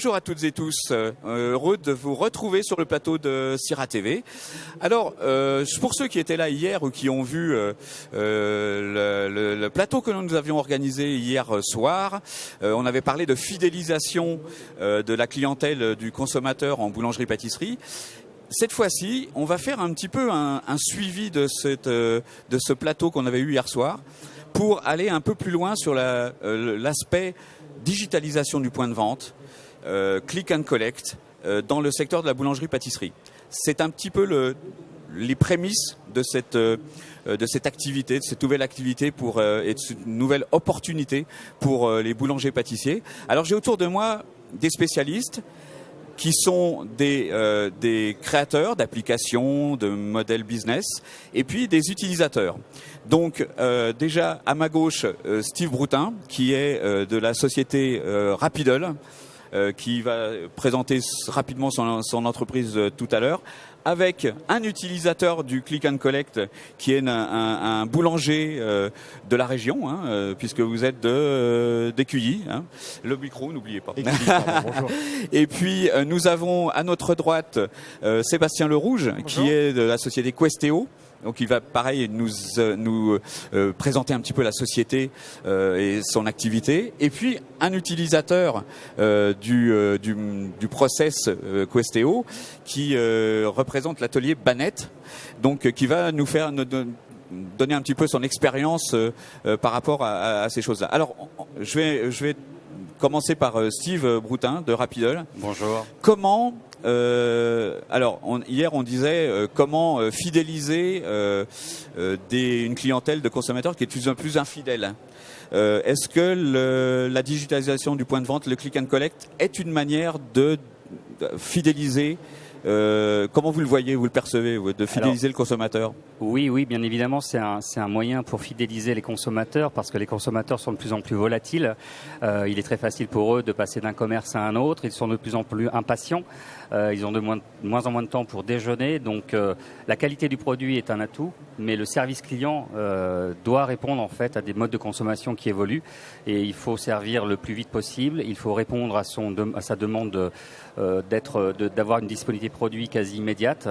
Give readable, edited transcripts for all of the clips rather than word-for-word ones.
bonjour à toutes et tous, heureux de vous retrouver sur le plateau de Sira TV. Alors, pour ceux qui étaient là hier ou qui ont vu le plateau que nous avions organisé hier soir, on avait parlé de fidélisation de la clientèle du consommateur en boulangerie-pâtisserie. Cette fois-ci, on va faire un petit peu un suivi de ce plateau qu'on avait eu hier soir pour aller un peu plus loin sur l'aspect digitalisation du point de vente, click and collect dans le secteur de la boulangerie-pâtisserie. C'est un petit peu les prémices de cette activité, de cette nouvelle activité et de cette nouvelle opportunité pour les boulangers-pâtissiers. Alors j'ai autour de moi des spécialistes qui sont des créateurs d'applications, de modèles business, et puis des utilisateurs. Donc déjà à ma gauche, Steve Broutin, qui est de la société Rapidol, qui va présenter rapidement son entreprise tout à l'heure, avec un utilisateur du Click and Collect qui est un boulanger de la région, puisque vous êtes d'Écully. Le micro, n'oubliez pas. Bonjour. Et puis nous avons à notre droite Sébastien Lerouge, qui est de la société Questeo. Donc il va pareil nous présenter un petit peu la société et son activité. Et puis un utilisateur du process Questeo qui représente l'atelier Banette, donc qui va nous faire donner un petit peu son expérience par rapport à ces choses-là. Alors je vais commencer par Steve Broutin de Rapidol. Bonjour. Comment hier on disait comment fidéliser une clientèle de consommateurs qui est de plus en plus infidèle. Est-ce que la digitalisation du point de vente, le click and collect, est une manière de fidéliser comment vous le voyez, vous le percevez, de fidéliser le consommateur? Oui, bien évidemment, c'est un moyen pour fidéliser les consommateurs parce que les consommateurs sont de plus en plus volatiles. Il est très facile pour eux de passer d'un commerce à un autre. Ils sont de plus en plus impatients. Ils ont de moins en moins de temps pour déjeuner. Donc, la qualité du produit est un atout, mais le service client doit répondre en fait à des modes de consommation qui évoluent. Et il faut servir le plus vite possible. Il faut répondre à sa demande d'avoir une disponibilité produit quasi immédiate.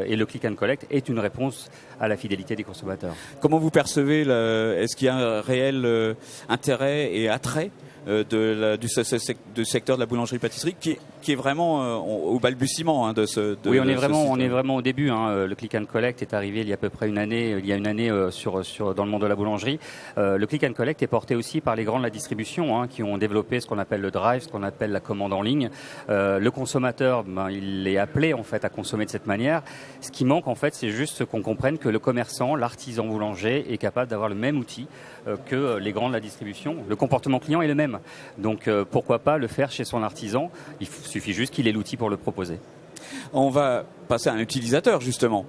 Et le click and collect est une réponse à la fidélité des consommateurs. Comment vous percevez, est-ce qu'il y a un réel intérêt et attrait du secteur de la boulangerie-pâtisserie qui est vraiment au balbutiement on est vraiment au début. Le click and collect est arrivé il y a à peu près une année dans le monde de la boulangerie. Le click and collect est porté aussi par les grands de la distribution qui ont développé ce qu'on appelle le drive, ce qu'on appelle la commande en ligne. Le consommateur, il est appelé en fait à consommer de cette manière. Ce qui manque en fait, c'est juste qu'on comprenne que le commerçant, l'artisan boulanger est capable d'avoir le même outil que les grands de la distribution. Le comportement client est le même. Donc pourquoi pas le faire chez son artisan? Il suffit juste qu'il ait l'outil pour le proposer. On va passer à un utilisateur justement.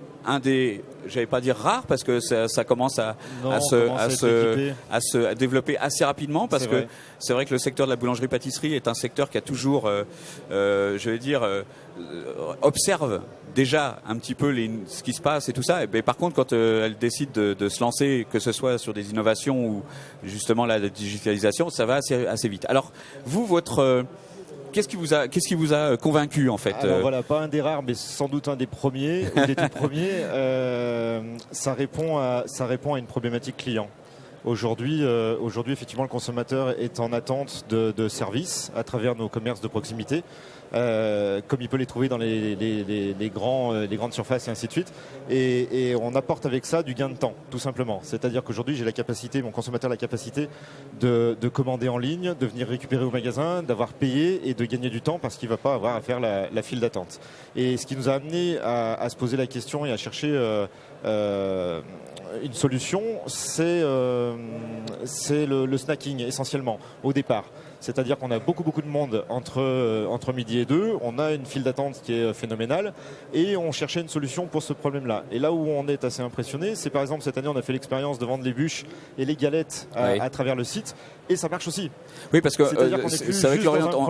J'allais pas dire rare parce que ça commence à se développer assez rapidement parce que c'est vrai que le secteur de la boulangerie-pâtisserie est un secteur qui a toujours, observe déjà un petit peu ce qui se passe et tout ça. Et par contre, quand elle décide de se lancer, que ce soit sur des innovations ou justement la digitalisation, ça va assez vite. Alors vous, qu'est-ce qui vous a convaincu en fait? Alors voilà, pas un des rares, mais sans doute un des premiers, ou des tout premiers. Ça répond à une problématique client. Aujourd'hui, effectivement, le consommateur est en attente de services à travers nos commerces de proximité, comme il peut les trouver dans les grandes surfaces et ainsi de suite. Et on apporte avec ça du gain de temps, tout simplement. C'est-à-dire qu'aujourd'hui, mon consommateur a la capacité de commander en ligne, de venir récupérer au magasin, d'avoir payé et de gagner du temps parce qu'il ne va pas avoir à faire la file d'attente. Et ce qui nous a amené à se poser la question et à chercher une solution, c'est le snacking essentiellement au départ. C'est-à-dire qu'on a beaucoup de monde entre midi et 2, on a une file d'attente qui est phénoménale et on cherchait une solution pour ce problème-là. Et là où on est assez impressionné, c'est par exemple cette année on a fait l'expérience de vendre les bûches et les galettes à travers le site et ça marche aussi. Oui, parce que c'est vrai que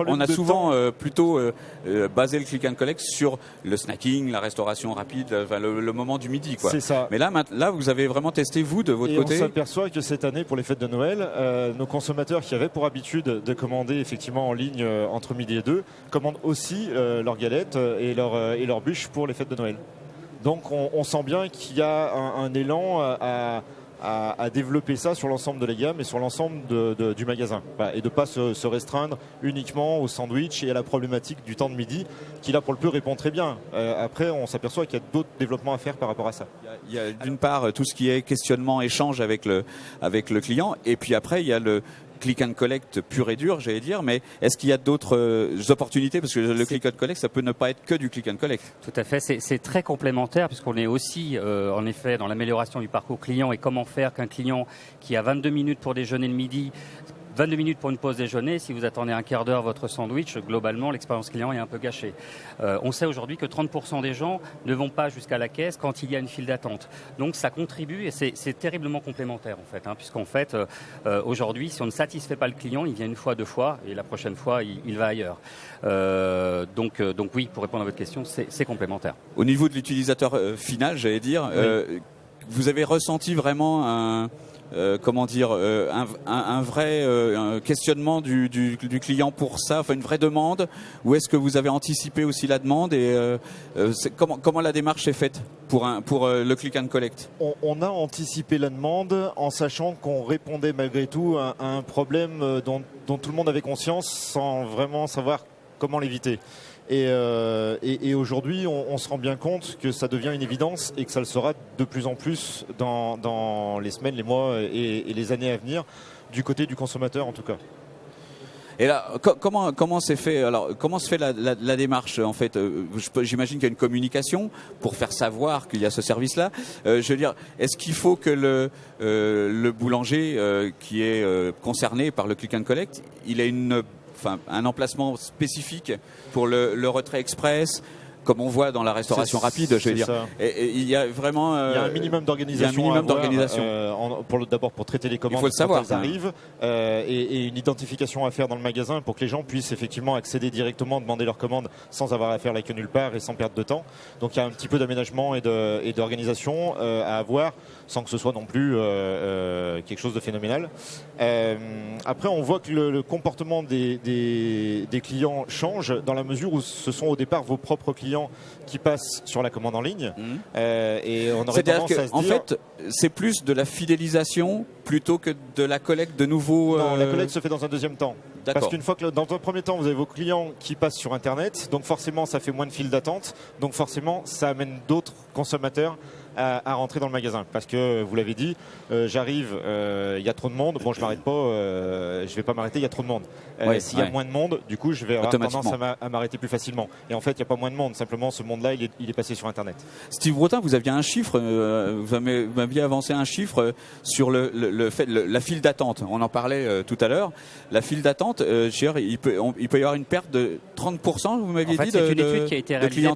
on a souvent plutôt basé le click and collect sur le snacking, la restauration rapide, le moment du midi, quoi. C'est ça. Mais là vous avez vraiment testé vous de votre côté. Et on s'aperçoit que cette année pour les fêtes de Noël, nos consommateurs qui avaient pour habitude de commander effectivement en ligne entre midi et 2 commandent aussi leurs galettes et leurs bûches pour les fêtes de Noël. Donc on sent bien qu'il y a un élan à développer ça sur l'ensemble de la gamme et sur l'ensemble du magasin. Et de ne pas se restreindre uniquement au sandwich et à la problématique du temps de midi qui là pour le peu répond très bien. Après on s'aperçoit qu'il y a d'autres développements à faire par rapport à ça. Il y a d'une part tout ce qui est questionnement, échange avec le client, et puis après il y a le click and collect pur et dur, j'allais dire, mais est-ce qu'il y a d'autres opportunités? Parce que le click and collect, ça peut ne pas être que du click and collect. Tout à fait, c'est très complémentaire puisqu'on est aussi en effet dans l'amélioration du parcours client et comment faire qu'un client qui a 22 minutes pour déjeuner le midi, 22 minutes pour une pause déjeuner, si vous attendez un quart d'heure votre sandwich, globalement l'expérience client est un peu gâchée. On sait aujourd'hui que 30% des gens ne vont pas jusqu'à la caisse quand il y a une file d'attente. Donc ça contribue et c'est terriblement complémentaire en fait, puisqu'en fait aujourd'hui si on ne satisfait pas le client, il vient une fois, deux fois et la prochaine fois il va ailleurs. Donc oui, pour répondre à votre question, c'est complémentaire. Au niveau de l'utilisateur final, j'allais dire, oui. Vous avez ressenti vraiment un vrai questionnement du client pour ça, enfin une vraie demande, ou est-ce que vous avez anticipé aussi la demande et comment la démarche est faite pour le click and collect? On a anticipé la demande en sachant qu'on répondait malgré tout à un problème dont tout le monde avait conscience sans vraiment savoir comment l'éviter. Et aujourd'hui, on se rend bien compte que ça devient une évidence et que ça le sera de plus en plus dans les semaines, les mois et les années à venir, du côté du consommateur en tout cas. Et là, comment s'est fait? Alors, comment se fait la démarche en fait? J'imagine qu'il y a une communication pour faire savoir qu'il y a ce service-là. Je veux dire, est-ce qu'il faut que le boulanger qui est concerné par le click and collect, il ait un emplacement spécifique pour le retrait express, comme on voit dans la restauration rapide, je veux dire. Et il y a vraiment il y a un minimum d'organisation. D'abord pour traiter les commandes il faut le savoir, quand elles arrivent, et une identification à faire dans le magasin pour que les gens puissent effectivement accéder directement, demander leur commande sans avoir à faire la queue nulle part et sans perdre de temps. Donc il y a un petit peu d'aménagement et d'organisation à avoir, sans que ce soit non plus quelque chose de phénoménal. Après, on voit que le comportement des clients change dans la mesure où ce sont au départ vos propres clients qui passent sur la commande en ligne. Et on aurait tendance à se dire... En fait, c'est plus de la fidélisation plutôt que de la collecte de nouveaux... Non, la collecte se fait dans un deuxième temps. Parce qu'une fois que dans un premier temps, vous avez vos clients qui passent sur Internet, donc forcément, ça fait moins de files d'attente. Donc forcément, ça amène d'autres consommateurs à rentrer dans le magasin. Parce que, vous l'avez dit, j'arrive, il y a trop de monde. Bon, je m'arrête pas, je vais pas m'arrêter, il y a trop de monde. S'il y a moins de monde, du coup, je vais avoir tendance à m'arrêter plus facilement. Et en fait, il n'y a pas moins de monde. Simplement, ce monde-là, il est passé sur Internet. Steve Bretin, vous aviez un chiffre, vous m'aviez avancé un chiffre sur la file d'attente. On en parlait tout à l'heure. La file d'attente, il peut y avoir une perte de 30%, vous m'aviez dit, c'est une étude qui a été réalisée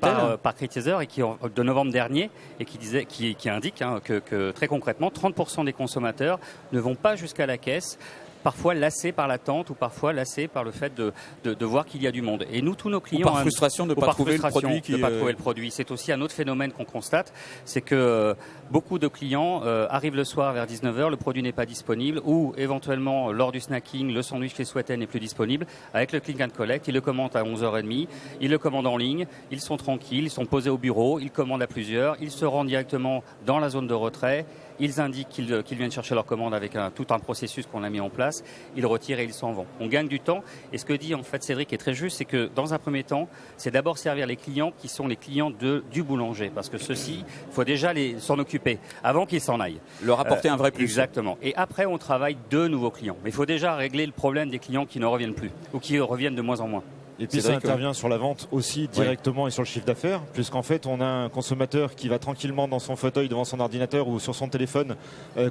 par Critizer et de novembre dernier et qui indique que très concrètement, 30% des consommateurs ne vont pas jusqu'à la caisse, parfois lassés par l'attente ou parfois lassés par le fait de voir qu'il y a du monde. Et nous, tous nos clients... Ou par frustration de ne pas trouver le produit. C'est aussi un autre phénomène qu'on constate, c'est que beaucoup de clients arrivent le soir vers 19h, le produit n'est pas disponible, ou éventuellement, lors du snacking, le sandwich qu'ils souhaitaient n'est plus disponible. Avec le click and collect, ils le commandent à 11h30, ils le commandent en ligne, ils sont tranquilles, ils sont posés au bureau, ils commandent à plusieurs, ils se rendent directement dans la zone de retrait, ils indiquent qu'ils viennent chercher leur commande avec tout un processus qu'on a mis en place, ils retirent et ils s'en vont. On gagne du temps et ce que dit en fait Cédric est très juste, c'est que dans un premier temps, c'est d'abord servir les clients qui sont les clients du boulanger parce que ceux-ci, il faut déjà s'en occuper avant qu'ils s'en aillent. Leur apporter un vrai plus. Exactement. Et après, on travaille de nouveaux clients. Mais il faut déjà régler le problème des clients qui ne reviennent plus ou qui reviennent de moins en moins. Et puis ça intervient sur la vente aussi directement et sur le chiffre d'affaires, puisqu'en fait on a un consommateur qui va tranquillement dans son fauteuil devant son ordinateur ou sur son téléphone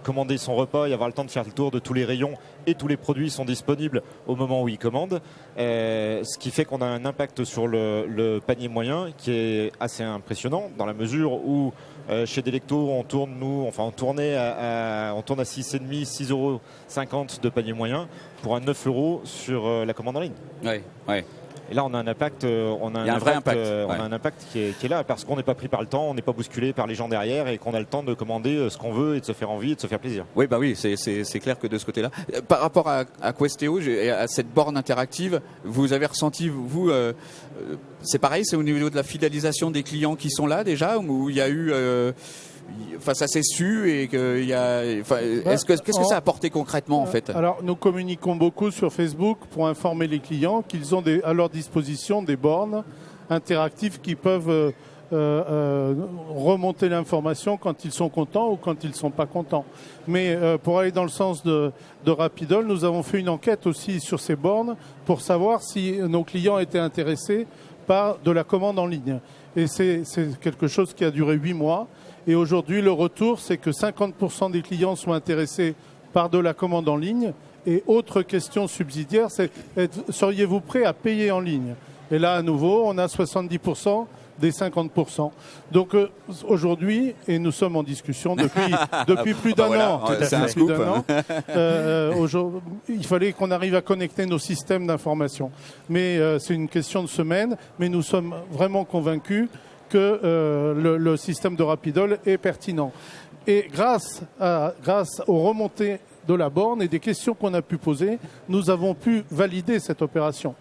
commander son repas et avoir le temps de faire le tour de tous les rayons et tous les produits sont disponibles au moment où il commande, ce qui fait qu'on a un impact sur le panier moyen qui est assez impressionnant dans la mesure où Chez Delecto, on tourne à 6,5, 6,50 € de panier moyen pour un 9 € sur la commande en ligne. Ouais. Et là, on a un impact, on a un impact qui est là parce qu'on n'est pas pris par le temps, on n'est pas bousculé par les gens derrière et qu'on a le temps de commander ce qu'on veut et de se faire envie et de se faire plaisir. Oui, c'est clair que de ce côté-là. Par rapport à Questeo, à cette borne interactive, vous avez ressenti, c'est pareil, c'est au niveau de la fidélisation des clients qui sont là déjà, où il y a eu... ça s'est su et qu'il y a. Qu'est-ce que ça a apporté concrètement en fait? Alors nous communiquons beaucoup sur Facebook pour informer les clients qu'ils ont à leur disposition des bornes interactives qui peuvent remonter l'information quand ils sont contents ou quand ils ne sont pas contents. Mais pour aller dans le sens de Rapidol, nous avons fait une enquête aussi sur ces bornes pour savoir si nos clients étaient intéressés par de la commande en ligne. Et c'est quelque chose qui a duré 8 mois. Et aujourd'hui, le retour, c'est que 50% des clients sont intéressés par de la commande en ligne. Et autre question subsidiaire, c'est seriez-vous prêt à payer en ligne? Et là, à nouveau, on a 70% des 50%. Donc aujourd'hui, et nous sommes en discussion depuis plus d'un an. C'est un scoop. Il fallait qu'on arrive à connecter nos systèmes d'information. Mais c'est une question de semaine. Mais nous sommes vraiment convaincus que le système de Rapidol est pertinent. Et grâce aux remontées de la borne et des questions qu'on a pu poser, nous avons pu valider cette opération.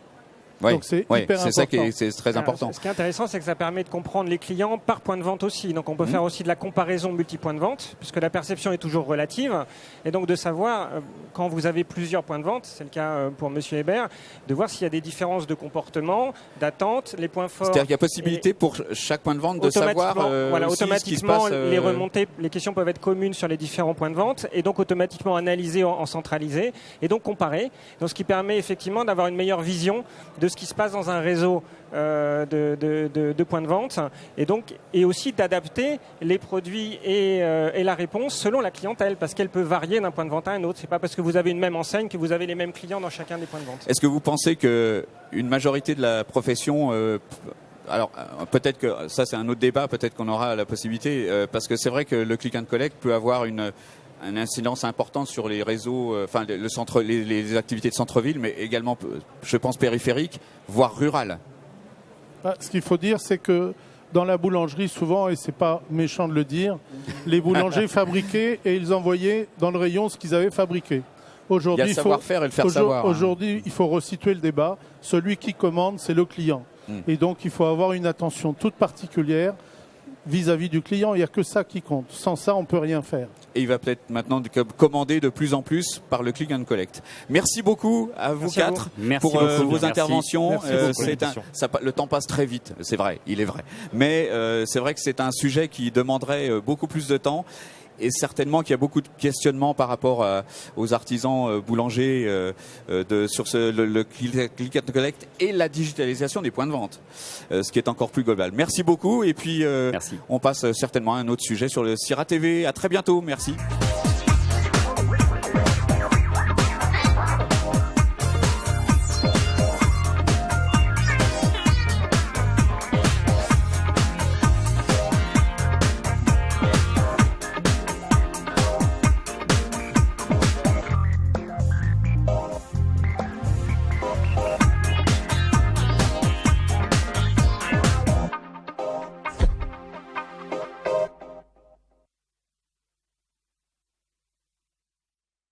Donc c'est hyper important. C'est très important. Ce qui est intéressant, c'est que ça permet de comprendre les clients par point de vente aussi. Donc on peut faire aussi de la comparaison multi-points de vente, puisque la perception est toujours relative. Et donc de savoir, quand vous avez plusieurs points de vente, c'est le cas pour Monsieur Hébert, de voir s'il y a des différences de comportement, d'attente, les points forts. C'est-à-dire qu'il y a possibilité pour chaque point de vente de savoir automatiquement, ce qui se passe. Les remontées, les questions peuvent être communes sur les différents points de vente et donc automatiquement analysées en centralisé et donc comparer. Donc ce qui permet effectivement d'avoir une meilleure vision de ce qui se passe dans un réseau de points de vente et aussi d'adapter les produits et la réponse selon la clientèle parce qu'elle peut varier d'un point de vente à un autre. C'est pas parce que vous avez une même enseigne que vous avez les mêmes clients dans chacun des points de vente. Est-ce que vous pensez qu'une majorité de la profession alors peut-être que ça c'est un autre débat, peut-être qu'on aura la possibilité parce que c'est vrai que le click and collect peut avoir une incidence importante sur les réseaux, les activités de centre-ville, mais également, je pense, périphériques, voire rurales. Ce qu'il faut dire, c'est que dans la boulangerie, souvent, et c'est pas méchant de le dire, les boulangers fabriquaient et ils envoyaient dans le rayon ce qu'ils avaient fabriqué. Aujourd'hui, il y a le savoir-faire et le faire savoir. Aujourd'hui, il faut resituer le débat. Celui qui commande, c'est le client. Et donc, il faut avoir une attention toute particulière vis-à-vis du client. Il n'y a que ça qui compte. Sans ça, on ne peut rien faire. Et il va peut-être maintenant commander de plus en plus par le click and collect. Merci beaucoup à vous quatre pour vos interventions. Le temps passe très vite, c'est vrai, il est vrai. Mais c'est vrai que c'est un sujet qui demanderait beaucoup plus de temps. Et certainement qu'il y a beaucoup de questionnements par rapport aux artisans boulangers sur le click and collect et la digitalisation des points de vente, ce qui est encore plus global. Merci beaucoup et puis on passe certainement à un autre sujet sur le Sira TV. À très bientôt, merci.